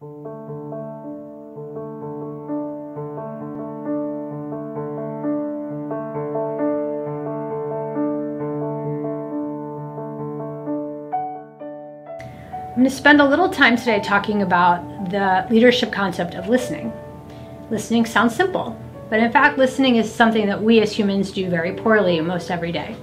I'm going to spend a little time today talking about the leadership concept of listening. Listening sounds simple, but in fact, listening is something that we as humans do very poorly most every day.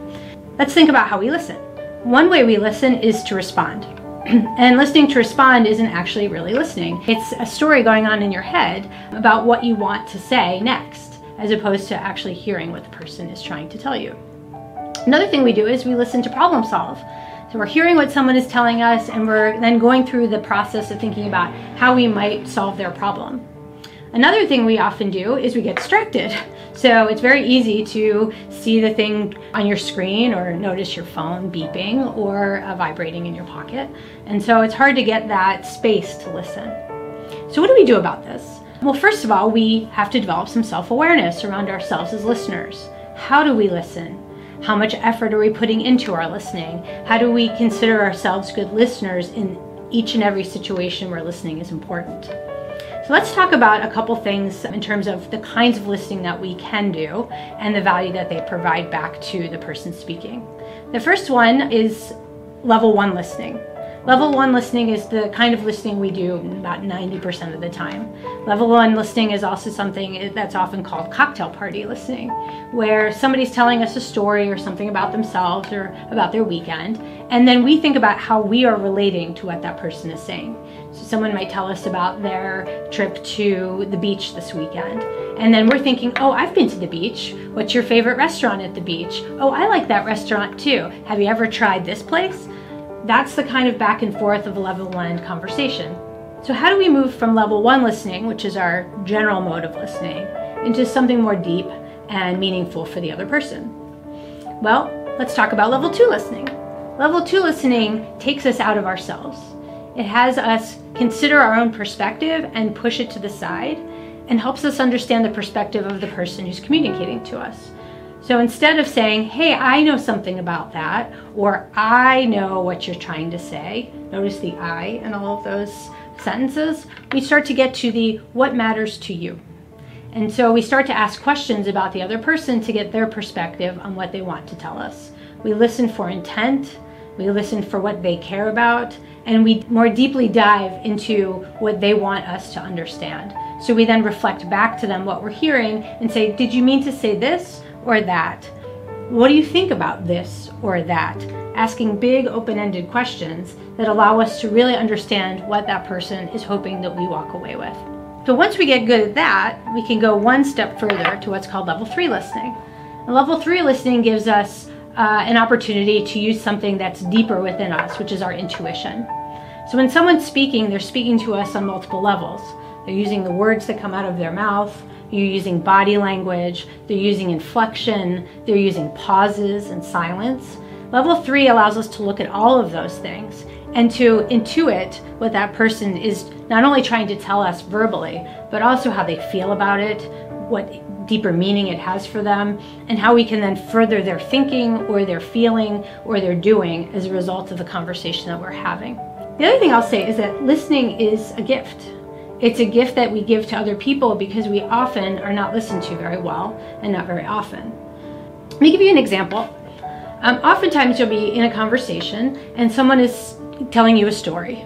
Let's think about how we listen. One way we listen is to respond. And listening to respond isn't actually really listening. It's a story going on in your head about what you want to say next, as opposed to actually hearing what the person is trying to tell you. Another thing we do is we listen to problem solve. So we're hearing what someone is telling us, and we're then going through the process of thinking about how we might solve their problem. Another thing we often do is we get distracted. So it's very easy to see the thing on your screen or notice your phone beeping or vibrating in your pocket. And so it's hard to get that space to listen. So what do we do about this? Well, first of all, we have to develop some self-awareness around ourselves as listeners. How do we listen? How much effort are we putting into our listening? How do we consider ourselves good listeners in each and every situation where listening is important? So let's talk about a couple things in terms of the kinds of listening that we can do and the value that they provide back to the person speaking. The first one is level 1 listening. Level 1 listening is the kind of listening we do about 90% of the time. Level 1 listening is also something that's often called cocktail party listening, where somebody's telling us a story or something about themselves or about their weekend, and then we think about how we are relating to what that person is saying. So someone might tell us about their trip to the beach this weekend, and then we're thinking, oh, I've been to the beach. What's your favorite restaurant at the beach? Oh, I like that restaurant too. Have you ever tried this place? That's the kind of back and forth of a level 1 conversation. So how do we move from level 1 listening, which is our general mode of listening, into something more deep and meaningful for the other person? Well, let's talk about level 2 listening. Level 2 listening takes us out of ourselves. It has us consider our own perspective and push it to the side, and helps us understand the perspective of the person who's communicating to us. So instead of saying, hey, I know something about that, or I know what you're trying to say, notice the I in all of those sentences, we start to get to the what matters to you. And so we start to ask questions about the other person to get their perspective on what they want to tell us. We listen for intent, we listen for what they care about, and we more deeply dive into what they want us to understand. So we then reflect back to them what we're hearing and say, did you mean to say this or that? What do you think about this or that? Asking big open-ended questions that allow us to really understand what that person is hoping that we walk away with. So once we get good at that, we can go one step further to what's called level 3 listening. And level 3 listening gives us an opportunity to use something that's deeper within us, which is our intuition. So when someone's speaking, they're speaking to us on multiple levels. They're using the words that come out of their mouth, you're using body language, they're using inflection, they're using pauses and silence. Level 3 allows us to look at all of those things and to intuit what that person is not only trying to tell us verbally, but also how they feel about it, what deeper meaning it has for them, and how we can then further their thinking or their feeling or their doing as a result of the conversation that we're having. The other thing I'll say is that listening is a gift. It's a gift that we give to other people because we often are not listened to very well and not very often. Let me give you an example. Oftentimes you'll be in a conversation and someone is telling you a story.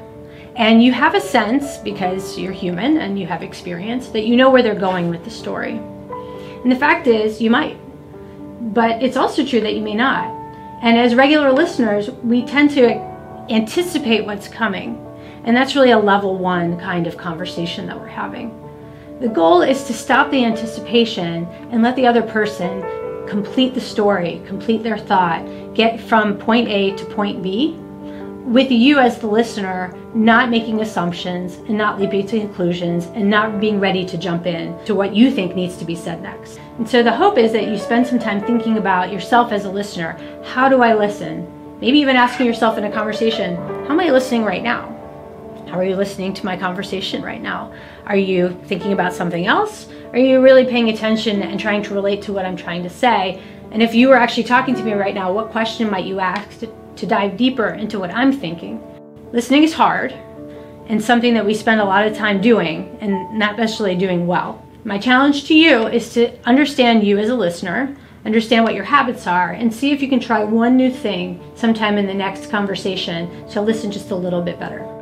And you have a sense, because you're human and you have experience, that you know where they're going with the story. And the fact is, you might. But it's also true that you may not. And as regular listeners, we tend to anticipate what's coming. And that's really a level 1 kind of conversation that we're having. The goal is to stop the anticipation and let the other person complete the story, complete their thought, get from point A to point B, with you as the listener not making assumptions and not leaping to conclusions and not being ready to jump in to what you think needs to be said next. And so the hope is that you spend some time thinking about yourself as a listener. How do I listen? Maybe even asking yourself in a conversation, how am I listening right now? How are you listening to my conversation right now? Are you thinking about something else? Are you really paying attention and trying to relate to what I'm trying to say? And if you were actually talking to me right now, what question might you ask to dive deeper into what I'm thinking? Listening is hard. and something that we spend a lot of time doing and not necessarily doing well. My challenge to you is to understand you as a listener, understand what your habits are, and see if you can try one new thing sometime in the next conversation to listen just a little bit better.